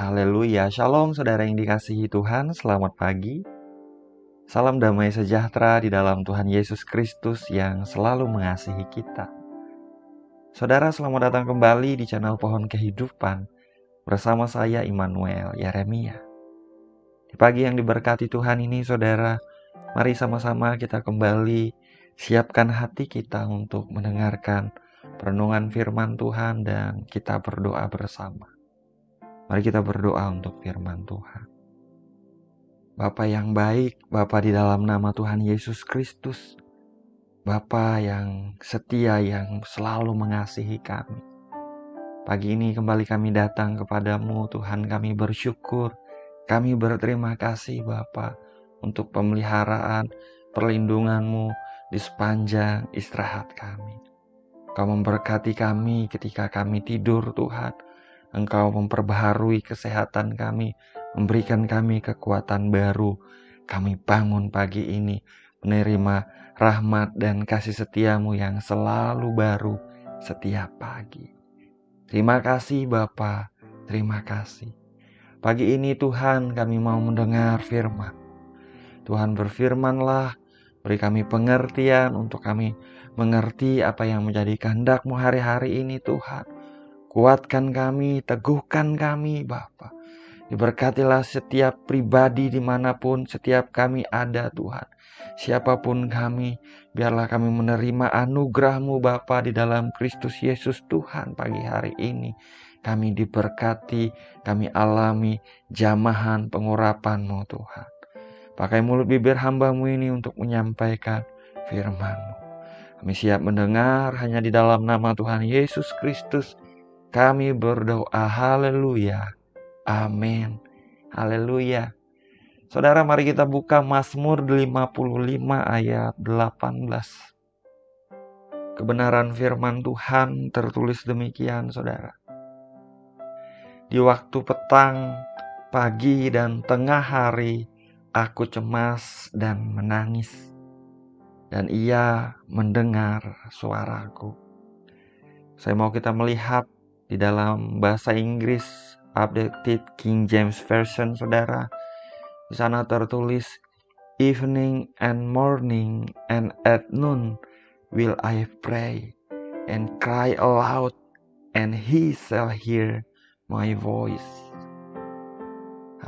Haleluya, shalom saudara yang dikasihi Tuhan, selamat pagi. Salam damai sejahtera di dalam Tuhan Yesus Kristus yang selalu mengasihi kita. Saudara, selamat datang kembali di channel Pohon Kehidupan bersama saya Immanuel Yeremia. Di pagi yang diberkati Tuhan ini, saudara, mari sama-sama kita kembali siapkan hati kita untuk mendengarkan perenungan firman Tuhan dan kita berdoa bersama. Mari kita berdoa untuk firman Tuhan. Bapa yang baik, Bapa di dalam nama Tuhan Yesus Kristus, Bapa yang setia, yang selalu mengasihi kami. Pagi ini kembali kami datang kepadamu, Tuhan, kami bersyukur, kami berterima kasih Bapa untuk pemeliharaan, perlindungan-Mu di sepanjang istirahat kami. Kau memberkati kami ketika kami tidur, Tuhan. Engkau memperbaharui kesehatan kami, memberikan kami kekuatan baru. Kami bangun pagi ini menerima rahmat dan kasih setia-Mu yang selalu baru setiap pagi. Terima kasih Bapa, terima kasih. Pagi ini Tuhan kami mau mendengar firman. Tuhan berfirmanlah, beri kami pengertian untuk kami mengerti apa yang menjadi kehendak-Mu hari-hari ini Tuhan. Kuatkan kami, teguhkan kami Bapa. Diberkatilah setiap pribadi dimanapun setiap kami ada Tuhan. Siapapun kami, biarlah kami menerima anugerah-Mu Bapa di dalam Kristus Yesus Tuhan pagi hari ini. Kami diberkati, kami alami jamahan pengurapan-Mu Tuhan. Pakai mulut bibir hamba-Mu ini untuk menyampaikan firman-Mu. Kami siap mendengar hanya di dalam nama Tuhan Yesus Kristus. Kami berdoa, haleluya, amin, haleluya. Saudara, mari kita buka Mazmur 55 ayat 18. Kebenaran firman Tuhan tertulis demikian, saudara. Di waktu petang, pagi, dan tengah hari, aku cemas dan menangis, dan Ia mendengar suaraku. Saya mau kita melihat di dalam bahasa Inggris Updated King James Version, saudara. Di sana tertulis, evening and morning and at noon will I pray and cry aloud, and He shall hear my voice.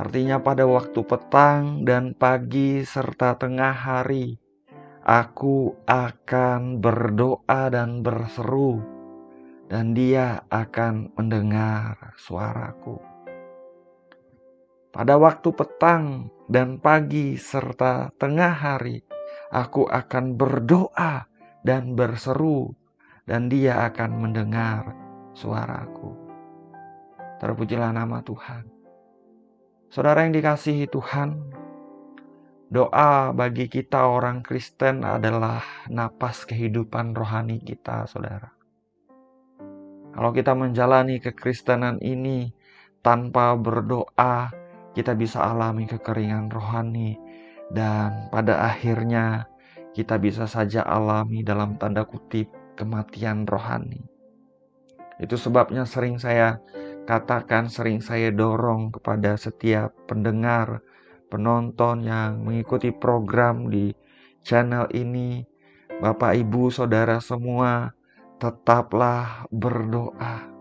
Artinya pada waktu petang dan pagi serta tengah hari, aku akan berdoa dan berseru, dan Dia akan mendengar suaraku. Pada waktu petang dan pagi serta tengah hari, aku akan berdoa dan berseru, dan Dia akan mendengar suaraku. Terpujilah nama Tuhan. Saudara yang dikasihi Tuhan, doa bagi kita orang Kristen adalah napas kehidupan rohani kita, saudara. Kalau kita menjalani kekristenan ini tanpa berdoa, kita bisa alami kekeringan rohani. Dan pada akhirnya kita bisa saja alami dalam tanda kutip kematian rohani. Itu sebabnya sering saya katakan, sering saya dorong kepada setiap pendengar, penonton yang mengikuti program di channel ini. Bapak, Ibu, Saudara semua, tetaplah berdoa.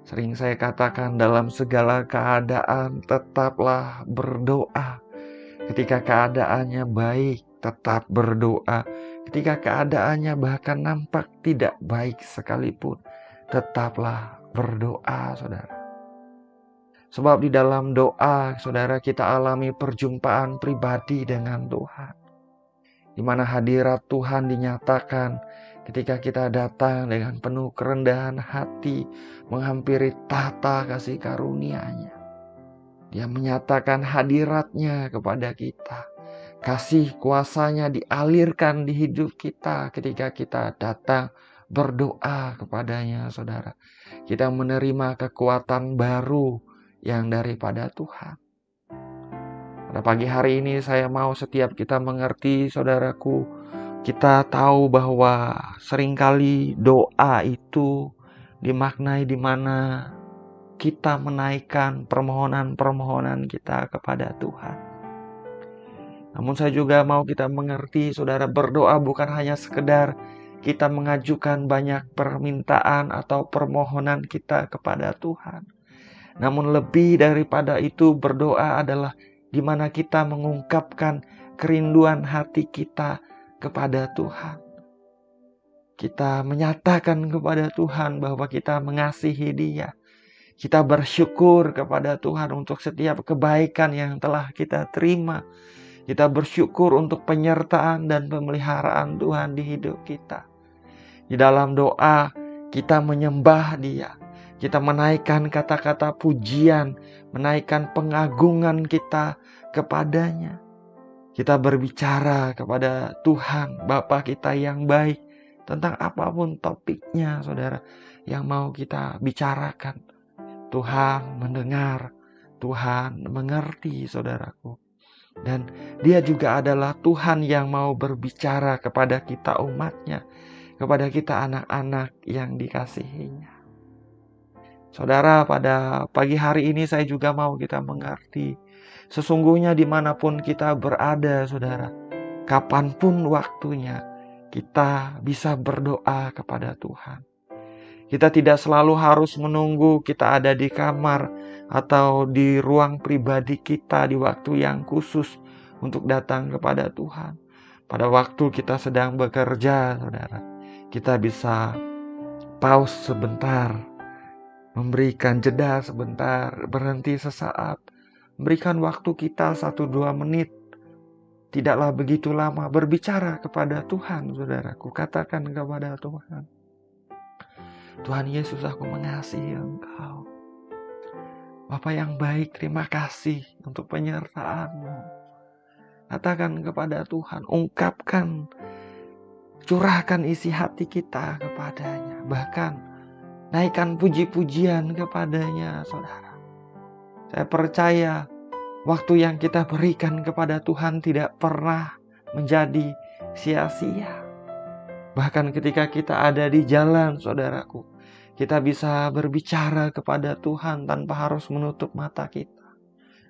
Sering saya katakan dalam segala keadaan tetaplah berdoa. Ketika keadaannya baik, tetap berdoa. Ketika keadaannya bahkan nampak tidak baik sekalipun, tetaplah berdoa, saudara. Sebab di dalam doa, saudara, kita alami perjumpaan pribadi dengan Tuhan. Di mana hadirat Tuhan dinyatakan ketika kita datang dengan penuh kerendahan hati, menghampiri tahta kasih karunia-Nya. Dia menyatakan hadirat-Nya kepada kita. Kasih kuasa-Nya dialirkan di hidup kita ketika kita datang berdoa kepada-Nya, saudara. Kita menerima kekuatan baru yang daripada Tuhan. Pada pagi hari ini saya mau setiap kita mengerti, saudaraku, kita tahu bahwa seringkali doa itu dimaknai di mana kita menaikkan permohonan-permohonan kita kepada Tuhan. Namun saya juga mau kita mengerti, saudara, berdoa bukan hanya sekedar kita mengajukan banyak permintaan atau permohonan kita kepada Tuhan. Namun lebih daripada itu, berdoa adalah di mana kita mengungkapkan kerinduan hati kita kepada Tuhan. Kita menyatakan kepada Tuhan bahwa kita mengasihi Dia. Kita bersyukur kepada Tuhan untuk setiap kebaikan yang telah kita terima. Kita bersyukur untuk penyertaan dan pemeliharaan Tuhan di hidup kita. Di dalam doa, kita menyembah Dia. Kita menaikkan kata-kata pujian, menaikkan pengagungan kita kepadanya. Kita berbicara kepada Tuhan, Bapa kita yang baik, tentang apapun topiknya, saudara, yang mau kita bicarakan. Tuhan mendengar, Tuhan mengerti, saudaraku. Dan Dia juga adalah Tuhan yang mau berbicara kepada kita umatnya, kepada kita anak-anak yang dikasihinya. Saudara, pada pagi hari ini saya juga mau kita mengerti, sesungguhnya dimanapun kita berada, saudara, kapanpun waktunya, kita bisa berdoa kepada Tuhan. Kita tidak selalu harus menunggu kita ada di kamar atau di ruang pribadi kita di waktu yang khusus untuk datang kepada Tuhan. Pada waktu kita sedang bekerja, saudara, kita bisa pause sebentar, memberikan jeda sebentar, berhenti sesaat, memberikan waktu kita 1-2 menit. Tidaklah begitu lama berbicara kepada Tuhan, saudaraku. Katakan kepada Tuhan, Tuhan Yesus, aku mengasihi Engkau. Bapa yang baik, terima kasih untuk penyertaan-Mu. Katakan kepada Tuhan, ungkapkan, curahkan isi hati kita kepadanya. Bahkan naikkan puji-pujian kepadanya, saudara. Saya percaya waktu yang kita berikan kepada Tuhan tidak pernah menjadi sia-sia. Bahkan ketika kita ada di jalan, saudaraku, kita bisa berbicara kepada Tuhan tanpa harus menutup mata kita.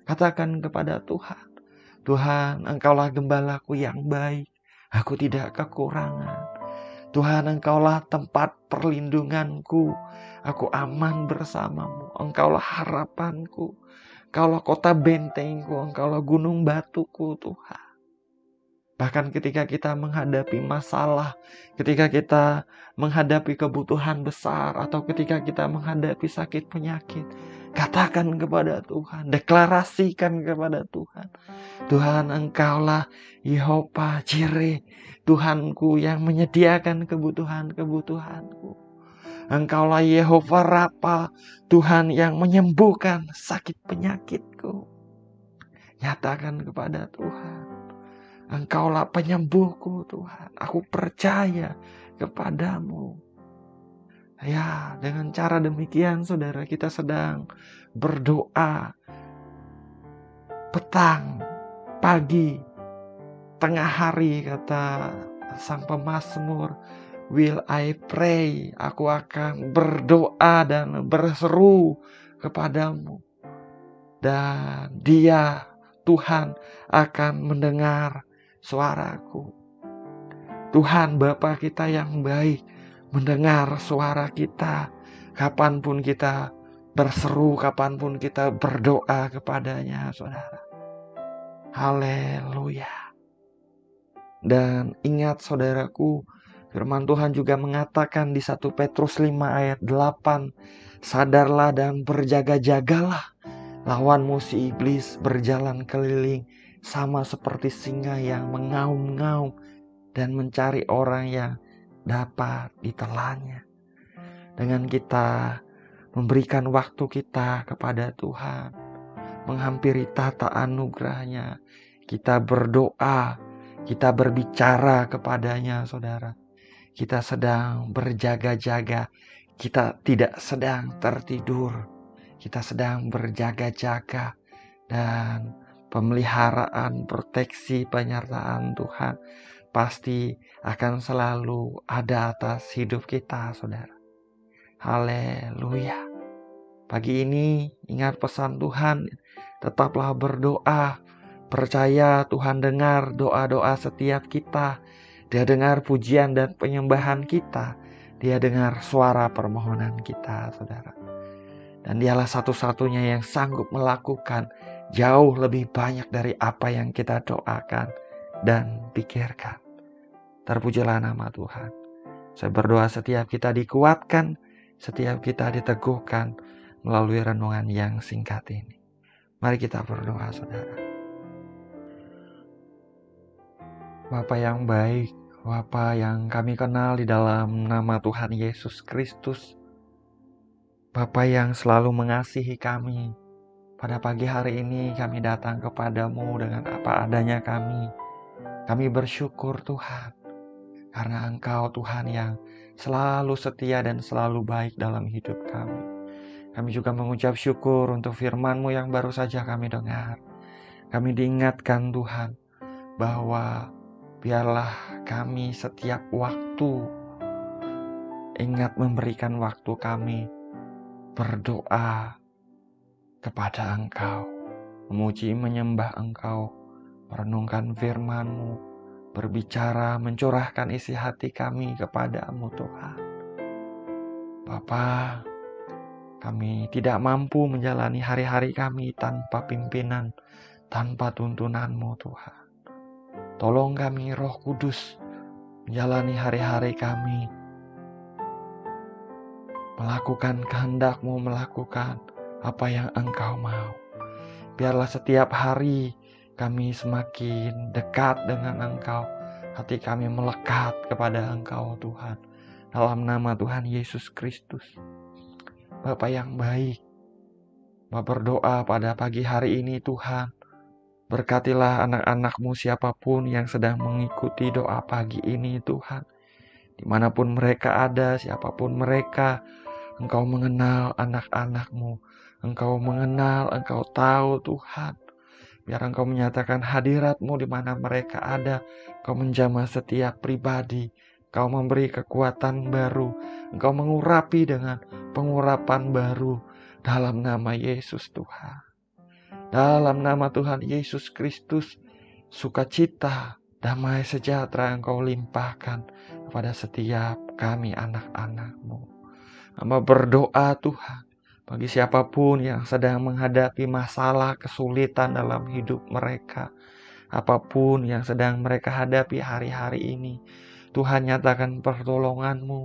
Katakan kepada Tuhan, Tuhan, Engkaulah gembalaku yang baik, aku tidak kekurangan. Tuhan, Engkaulah tempat perlindunganku, aku aman bersamamu. Engkaulah harapanku, Engkaulah kota bentengku, Engkaulah gunung batuku, Tuhan. Bahkan ketika kita menghadapi masalah, ketika kita menghadapi kebutuhan besar, atau ketika kita menghadapi sakit penyakit, katakan kepada Tuhan, deklarasikan kepada Tuhan, Tuhan, Engkaulah Yehova Jireh, Tuhanku yang menyediakan kebutuhan-kebutuhanku. Engkaulah Yehova Rafa, Tuhan yang menyembuhkan sakit penyakitku. Nyatakan kepada Tuhan, Engkaulah penyembuhku, Tuhan. Aku percaya kepadamu. Ya, dengan cara demikian, saudara, kita sedang berdoa. Petang, pagi, tengah hari, kata sang pemazmur, will I pray, aku akan berdoa dan berseru kepadamu. Dan Dia, Tuhan, akan mendengar suaraku. Tuhan Bapa kita yang baik mendengar suara kita kapanpun kita berseru, kapanpun kita berdoa kepadanya, saudara. Haleluya. Dan ingat, saudaraku, firman Tuhan juga mengatakan di 1 Petrus 5 ayat 8, sadarlah dan berjaga-jagalah, lawanmu si iblis berjalan keliling sama seperti singa yang mengaum-ngaum dan mencari orang yang dapat ditelannya. Dengan kita memberikan waktu kita kepada Tuhan, menghampiri tata anugerahnya, kita berdoa, kita berbicara kepadanya, saudara. Kita sedang berjaga-jaga, kita tidak sedang tertidur, kita sedang berjaga-jaga, dan pemeliharaan, proteksi, penyertaan Tuhan pasti akan selalu ada atas hidup kita, saudara. Haleluya. Pagi ini ingat pesan Tuhan, tetaplah berdoa. Percaya Tuhan dengar doa-doa setiap kita. Dia dengar pujian dan penyembahan kita. Dia dengar suara permohonan kita, saudara. Dan dialah satu-satunya yang sanggup melakukan jauh lebih banyak dari apa yang kita doakan dan pikirkan. Terpujilah nama Tuhan. Saya berdoa setiap kita dikuatkan, setiap kita diteguhkan melalui renungan yang singkat ini. Mari kita berdoa, saudara. Bapa yang baik, Bapa yang kami kenal di dalam nama Tuhan Yesus Kristus, Bapa yang selalu mengasihi kami. Pada pagi hari ini kami datang kepadamu dengan apa adanya kami. Kami bersyukur Tuhan, karena Engkau Tuhan yang selalu setia dan selalu baik dalam hidup kami. Kami juga mengucap syukur untuk firman-Mu yang baru saja kami dengar. Kami diingatkan Tuhan, bahwa biarlah kami setiap waktu ingat memberikan waktu kami berdoa kepada Engkau, memuji menyembah Engkau, merenungkan firman-Mu, berbicara, mencurahkan isi hati kami kepadamu Tuhan. Bapa, kami tidak mampu menjalani hari-hari kami tanpa pimpinan, tanpa tuntunan-Mu Tuhan. Tolong kami Roh Kudus menjalani hari-hari kami, melakukan kehendak-Mu, melakukan apa yang Engkau mau. Biarlah setiap hari kami semakin dekat dengan Engkau, hati kami melekat kepada Engkau Tuhan. Dalam nama Tuhan Yesus Kristus. Bapa yang baik, Bapa berdoa pada pagi hari ini Tuhan, berkatilah anak-anak-Mu siapapun yang sedang mengikuti doa pagi ini Tuhan. Dimanapun mereka ada, siapapun mereka, Engkau mengenal anak-anak-Mu. Engkau mengenal, Engkau tahu Tuhan. Biar Engkau menyatakan hadirat-Mu di mana mereka ada. Engkau menjamah setiap pribadi. Engkau memberi kekuatan baru. Engkau mengurapi dengan pengurapan baru. Dalam nama Yesus Tuhan. Dalam nama Tuhan Yesus Kristus, sukacita, damai sejahtera Engkau limpahkan kepada setiap kami anak-anak-Mu. Hamba berdoa Tuhan, bagi siapapun yang sedang menghadapi masalah kesulitan dalam hidup mereka, apapun yang sedang mereka hadapi hari-hari ini, Tuhan nyatakan pertolongan-Mu,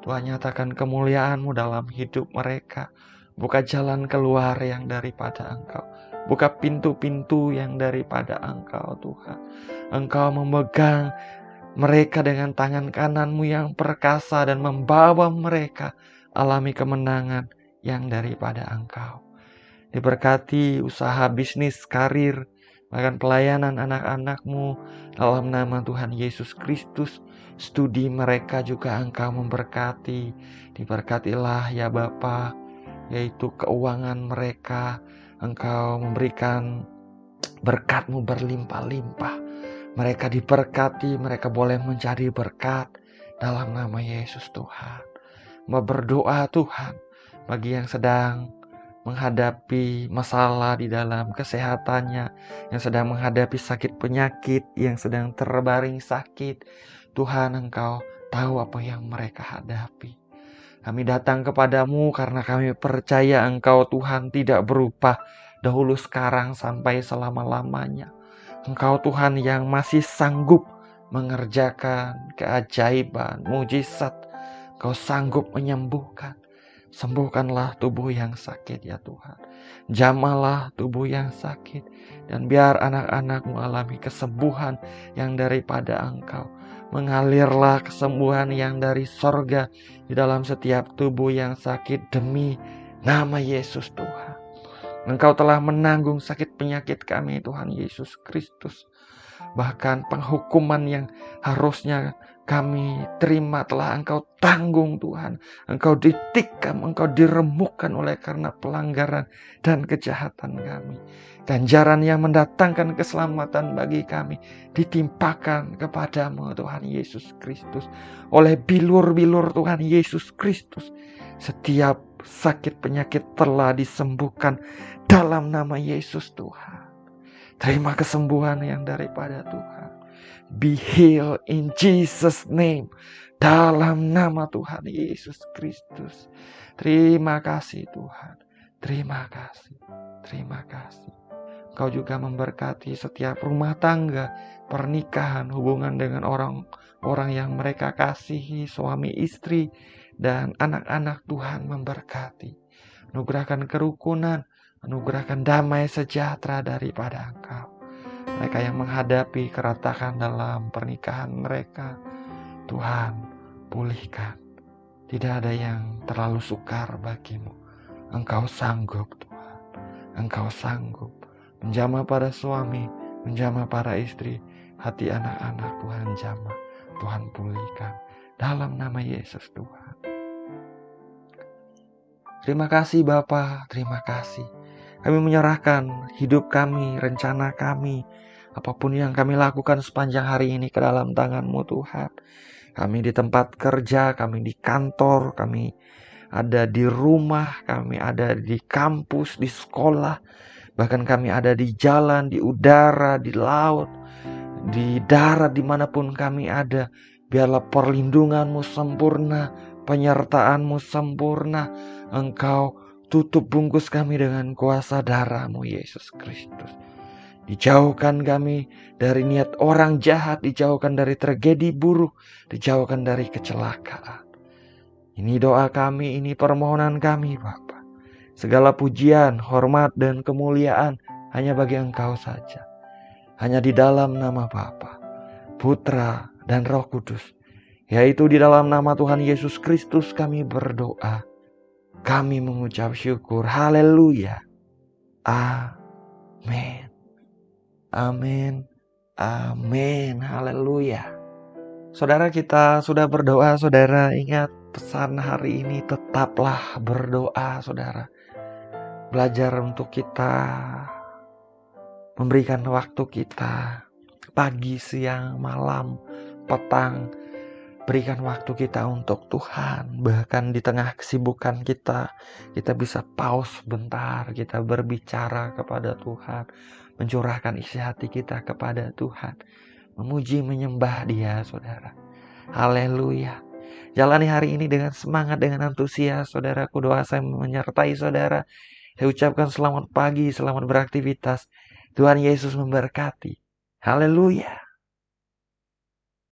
Tuhan nyatakan kemuliaan-Mu dalam hidup mereka. Buka jalan keluar yang daripada Engkau. Buka pintu-pintu yang daripada Engkau Tuhan. Engkau memegang mereka dengan tangan kanan-Mu yang perkasa dan membawa mereka alami kemenangan yang daripada Engkau. Diberkati usaha, bisnis, karir, bahkan pelayanan anak-anak-Mu dalam nama Tuhan Yesus Kristus. Studi mereka juga Engkau memberkati. Diberkatilah ya Bapa, yaitu keuangan mereka. Engkau memberikan berkat-Mu berlimpah-limpah. Mereka diberkati, mereka boleh menjadi berkat dalam nama Yesus Tuhan. Berdoa Tuhan bagi yang sedang menghadapi masalah di dalam kesehatannya, yang sedang menghadapi sakit penyakit, yang sedang terbaring sakit. Tuhan, Engkau tahu apa yang mereka hadapi. Kami datang kepadamu karena kami percaya Engkau Tuhan tidak berubah dahulu, sekarang, sampai selama-lamanya. Engkau Tuhan yang masih sanggup mengerjakan keajaiban, mujizat. Engkau sanggup menyembuhkan. Sembuhkanlah tubuh yang sakit ya Tuhan. Jamahlah tubuh yang sakit. Dan biar anak-anak-Mu alami kesembuhan yang daripada Engkau. Mengalirlah kesembuhan yang dari sorga di dalam setiap tubuh yang sakit demi nama Yesus Tuhan. Engkau telah menanggung sakit penyakit kami Tuhan Yesus Kristus. Bahkan penghukuman yang harusnya kami terima telah Engkau tanggung Tuhan. Engkau ditikam, Engkau diremukkan oleh karena pelanggaran dan kejahatan kami. Ganjaran yang mendatangkan keselamatan bagi kami ditimpakan kepadamu Tuhan Yesus Kristus. Oleh bilur-bilur Tuhan Yesus Kristus. Setiap sakit penyakit telah disembuhkan dalam nama Yesus Tuhan. Terima kesembuhan yang daripada Tuhan. Be healed in Jesus name. Dalam nama Tuhan Yesus Kristus. Terima kasih Tuhan. Terima kasih. Terima kasih. Kau juga memberkati setiap rumah tangga, pernikahan, hubungan dengan orang yang mereka kasihi, suami istri, dan anak-anak. Tuhan memberkati. Anugerahkan kerukunan, anugerahkan damai sejahtera daripada Engkau. Mereka yang menghadapi keratakan dalam pernikahan mereka, Tuhan pulihkan. Tidak ada yang terlalu sukar bagimu. Engkau sanggup Tuhan. Engkau sanggup menjamah para suami, menjamah para istri, hati anak-anak Tuhan jamah. Tuhan pulihkan dalam nama Yesus Tuhan. Terima kasih Bapa, terima kasih. Kami menyerahkan hidup kami, rencana kami, apapun yang kami lakukan sepanjang hari ini ke dalam tangan-Mu Tuhan. Kami di tempat kerja, kami di kantor, kami ada di rumah, kami ada di kampus, di sekolah, bahkan kami ada di jalan, di udara, di laut, di darat, dimanapun kami ada. Biarlah perlindungan-Mu sempurna, penyertaan-Mu sempurna. Engkau tutup bungkus kami dengan kuasa darah-Mu Yesus Kristus. Dijauhkan kami dari niat orang jahat, dijauhkan dari tragedi buruk, dijauhkan dari kecelakaan. Ini doa kami, ini permohonan kami Bapa. Segala pujian, hormat, dan kemuliaan hanya bagi Engkau saja. Hanya di dalam nama Bapa, Putra, dan Roh Kudus, yaitu di dalam nama Tuhan Yesus Kristus kami berdoa. Kami mengucap syukur. Haleluya. Amin. Amin. Amin. Haleluya. Saudara, kita sudah berdoa. Saudara, ingat pesan hari ini, tetaplah berdoa saudara. Belajar untuk kita memberikan waktu kita pagi, siang, malam, petang. Berikan waktu kita untuk Tuhan. Bahkan di tengah kesibukan kita bisa pause bentar. Kita berbicara kepada Tuhan. Mencurahkan isi hati kita kepada Tuhan. Memuji, menyembah Dia, saudara. Haleluya. Jalani hari ini dengan semangat, dengan antusias, saudaraku. Doa saya menyertai saudara. Saya ucapkan selamat pagi, selamat beraktivitas. Tuhan Yesus memberkati. Haleluya.